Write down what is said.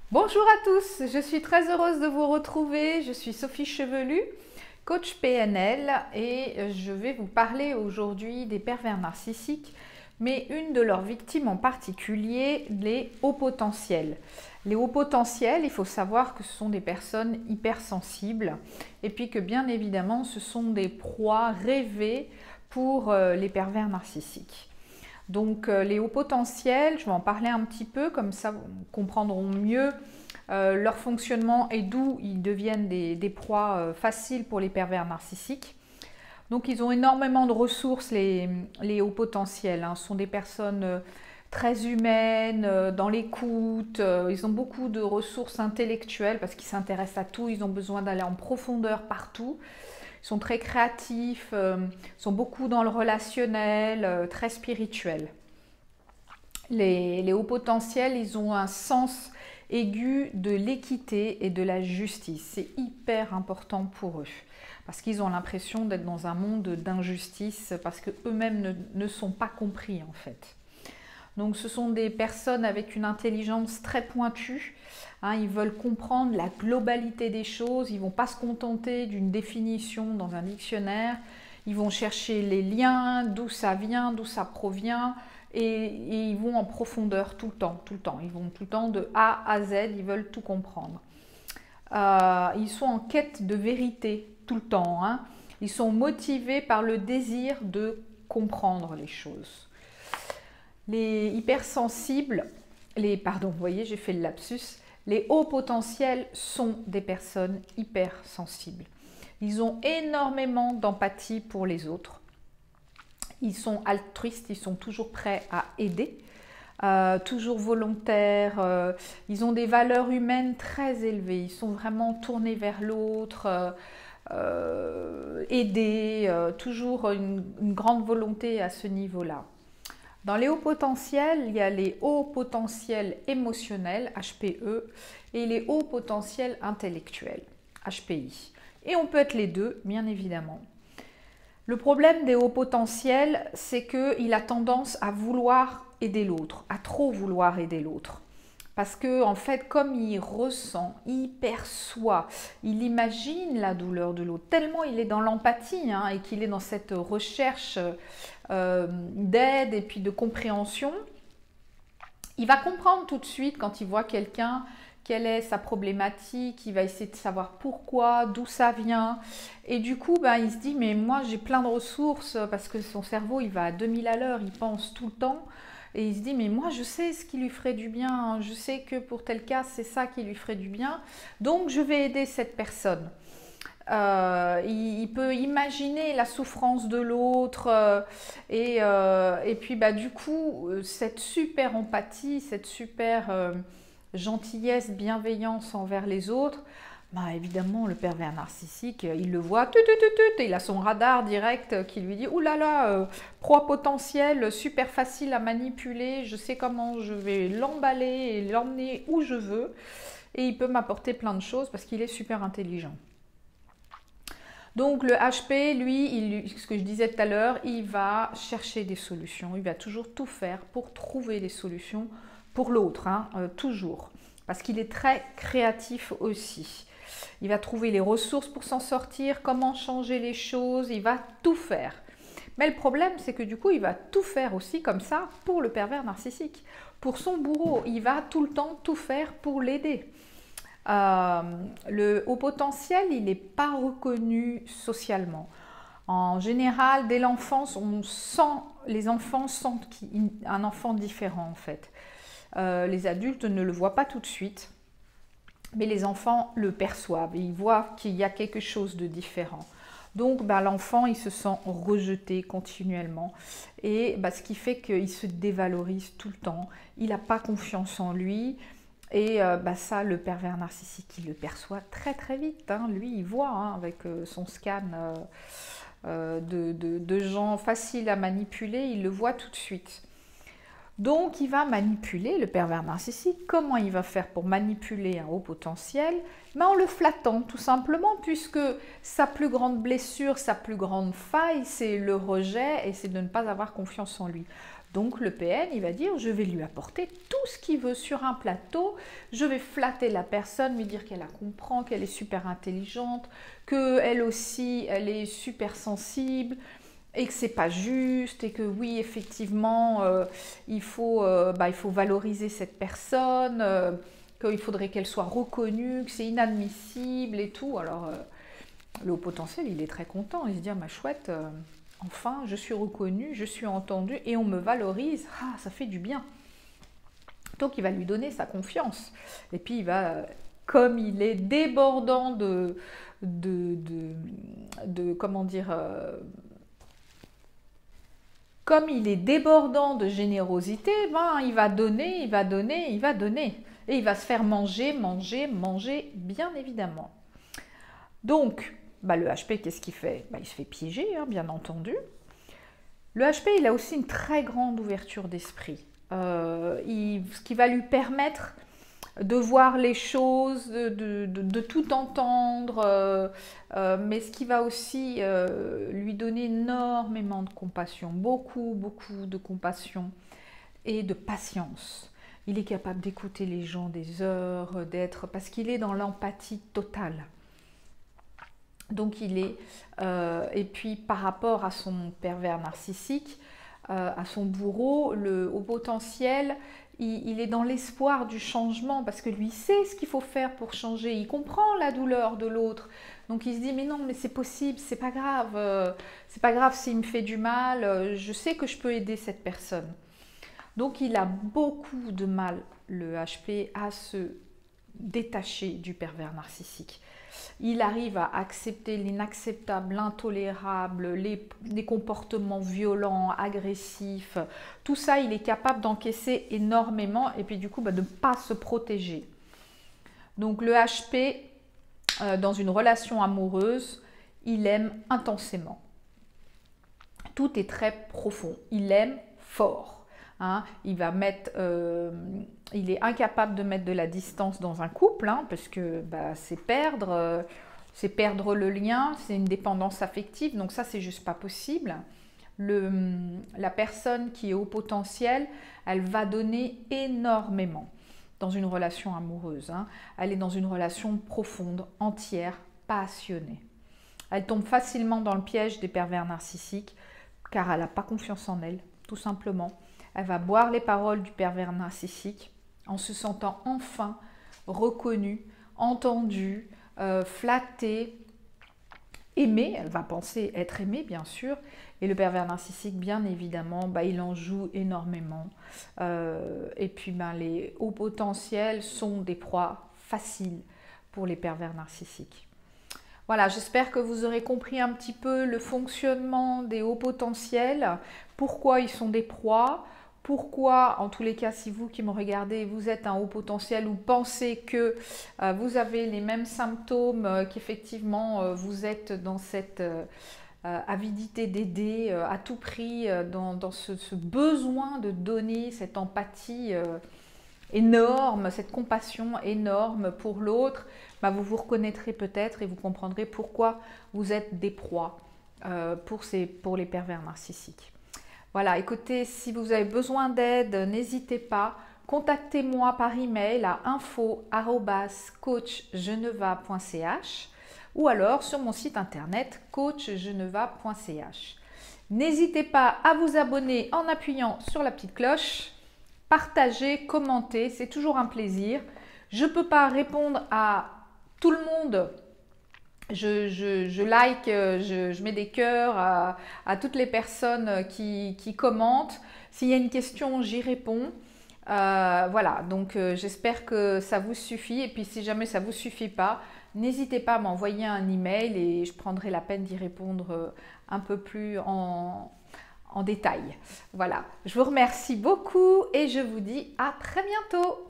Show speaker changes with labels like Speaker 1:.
Speaker 1: Bonjour à tous, je suis très heureuse de vous retrouver. Je suis Sophie Chevelu, coach PNL et je vais vous parler aujourd'hui des pervers narcissiques, mais une de leurs victimes en particulier, les hauts potentiels. Les hauts potentiels, il faut savoir que ce sont des personnes hypersensibles et puis que bien évidemment ce sont des proies rêvées pour les pervers narcissiques. Donc les hauts potentiels, je vais en parler un petit peu, comme ça vous comprendront mieux leur fonctionnement et d'où ils deviennent des proies faciles pour les pervers narcissiques. Donc ils ont énormément de ressources, les hauts potentiels. Ce sont des personnes très humaines, dans l'écoute. Ils ont beaucoup de ressources intellectuelles parce qu'ils s'intéressent à tout. Ils ont besoin d'aller en profondeur partout. Ils sont très créatifs, sont beaucoup dans le relationnel, très spirituel. Les hauts potentiels, ils ont un sens aigu de l'équité et de la justice. C'est hyper important pour eux parce qu'ils ont l'impression d'être dans un monde d'injustice parce qu'eux-mêmes ne sont pas compris en fait. Donc ce sont des personnes avec une intelligence très pointue. Ils veulent comprendre la globalité des choses. Ils ne vont pas se contenter d'une définition dans un dictionnaire. Ils vont chercher les liens, d'où ça vient, d'où ça provient. Et ils vont en profondeur tout le temps, tout le temps. Ils vont tout le temps de A à Z, ils veulent tout comprendre. Ils sont en quête de vérité tout le temps. Ils sont motivés par le désir de comprendre les choses. Les hypersensibles, vous voyez, j'ai fait le lapsus. Les hauts potentiels sont des personnes hypersensibles. Ils ont énormément d'empathie pour les autres. Ils sont altruistes, ils sont toujours prêts à aider, toujours volontaires. Ils ont des valeurs humaines très élevées. Ils sont vraiment tournés vers l'autre, aider, toujours une grande volonté à ce niveau-là. Dans les hauts potentiels, il y a les hauts potentiels émotionnels, HPE, et les hauts potentiels intellectuels, HPI. Et on peut être les deux, bien évidemment. Le problème des hauts potentiels, c'est qu'il a tendance à vouloir aider l'autre, à trop vouloir aider l'autre. Parce que, en fait, comme il ressent, il perçoit, il imagine la douleur de l'autre, tellement il est dans l'empathie et qu'il est dans cette recherche d'aide et puis de compréhension, il va comprendre tout de suite quand il voit quelqu'un, quelle est sa problématique, il va essayer de savoir pourquoi, d'où ça vient. Et du coup, il se dit, mais moi j'ai plein de ressources parce que son cerveau, il va à 2000 à l'heure, il pense tout le temps. Et il se dit, mais moi je sais ce qui lui ferait du bien, je sais que pour tel cas, c'est ça qui lui ferait du bien. Donc je vais aider cette personne. Il peut imaginer la souffrance de l'autre et puis du coup, cette super empathie, cette super gentillesse, bienveillance envers les autres, évidemment, le pervers narcissique, il le voit, et il a son radar direct qui lui dit « Ouh là là, proie potentielle, super facile à manipuler, je sais comment je vais l'emballer et l'emmener où je veux. » Et il peut m'apporter plein de choses parce qu'il est super intelligent. Donc le HP, lui, ce que je disais tout à l'heure, il va chercher des solutions, il va toujours tout faire pour trouver des solutions pour l'autre, toujours, parce qu'il est très créatif aussi. Il va trouver les ressources pour s'en sortir, comment changer les choses, il va tout faire. Mais le problème, c'est que du coup, il va tout faire aussi comme ça pour le pervers narcissique, pour son bourreau. Il va tout le temps tout faire pour l'aider. Le haut potentiel, il n'est pas reconnu socialement. En général, dès l'enfance, les enfants sentent un enfant différent en fait. Les adultes ne le voient pas tout de suite, mais les enfants le perçoivent. Ils voient qu'il y a quelque chose de différent. Donc l'enfant, il se sent rejeté continuellement et ce qui fait qu'il se dévalorise tout le temps. Il n'a pas confiance en lui. Et ça, le pervers narcissique, il le perçoit très très vite. Lui, il voit avec son scan de gens faciles à manipuler, il le voit tout de suite. Donc, il va manipuler le pervers narcissique. Comment il va faire pour manipuler un haut potentiel? En le flattant, tout simplement, puisque sa plus grande blessure, sa plus grande faille, c'est le rejet et c'est de ne pas avoir confiance en lui. Donc le PN, il va dire, je vais lui apporter tout ce qu'il veut sur un plateau, je vais flatter la personne, lui dire qu'elle la comprend, qu'elle est super intelligente, qu'elle aussi, elle est super sensible, et que c'est pas juste, et que oui, effectivement, il faut valoriser cette personne, qu'il faudrait qu'elle soit reconnue, que c'est inadmissible et tout. Alors, le haut potentiel, il est très content, il se dit, ah, ma chouette, enfin, je suis reconnue, je suis entendue et on me valorise, ah, ça fait du bien. Donc, il va lui donner sa confiance. Et puis, il va, comme il est débordant comment dire, comme il est débordant de générosité, ben, il va donner, il va donner, il va donner. Et il va se faire manger, manger, manger, bien évidemment. Donc, le HP, qu'est-ce qu'il fait? Il se fait piéger, hein, bien entendu. Le HP, il a aussi une très grande ouverture d'esprit. Ce qui va lui permettre de voir les choses, de tout entendre, mais ce qui va aussi lui donner énormément de compassion, beaucoup, beaucoup de compassion et de patience. Il est capable d'écouter les gens des heures, parce qu'il est dans l'empathie totale. Donc il est, et puis par rapport à son pervers narcissique, à son bourreau, le haut potentiel, il est dans l'espoir du changement parce que lui sait ce qu'il faut faire pour changer, il comprend la douleur de l'autre. Donc il se dit mais non, mais c'est possible, c'est pas grave s'il me fait du mal, je sais que je peux aider cette personne. Donc il a beaucoup de mal, le HP, à se détacher du pervers narcissique. Il arrive à accepter l'inacceptable, l'intolérable, les comportements violents, agressifs. Tout ça, il est capable d'encaisser énormément et puis du coup de ne pas se protéger. Donc le HP, dans une relation amoureuse, il aime intensément. Tout est très profond. Il aime fort. Hein, il est incapable de mettre de la distance dans un couple, hein, parce que c'est perdre le lien, c'est une dépendance affective, donc ça c'est juste pas possible. La personne qui est au potentiel, elle va donner énormément dans une relation amoureuse. Hein. Elle est dans une relation profonde, entière, passionnée. Elle tombe facilement dans le piège des pervers narcissiques car elle n'a pas confiance en elle, tout simplement. Elle va boire les paroles du pervers narcissique en se sentant enfin reconnue, entendue, flattée, aimée. Elle va penser être aimée, bien sûr. Et le pervers narcissique, bien évidemment, il en joue énormément. Et puis, les hauts potentiels sont des proies faciles pour les pervers narcissiques. Voilà, j'espère que vous aurez compris un petit peu le fonctionnement des hauts potentiels, pourquoi ils sont des proies. Pourquoi, en tous les cas, si vous qui me regardez, vous êtes un haut potentiel ou pensez que vous avez les mêmes symptômes, qu'effectivement vous êtes dans cette avidité d'aider à tout prix, dans ce besoin de donner, cette empathie énorme, cette compassion énorme pour l'autre, vous vous reconnaîtrez peut-être et vous comprendrez pourquoi vous êtes des proies pour les pervers narcissiques. Voilà, écoutez, si vous avez besoin d'aide, n'hésitez pas, contactez-moi par email à info@coachgeneva.ch ou alors sur mon site internet coachgeneva.ch. N'hésitez pas à vous abonner en appuyant sur la petite cloche, partager, commenter, c'est toujours un plaisir. Je ne peux pas répondre à tout le monde. Je like, je mets des cœurs à toutes les personnes qui commentent. S'il y a une question, j'y réponds. Voilà, donc j'espère que ça vous suffit. Et puis si jamais ça ne vous suffit pas, n'hésitez pas à m'envoyer un email et je prendrai la peine d'y répondre un peu plus en détail. Voilà, je vous remercie beaucoup et je vous dis à très bientôt.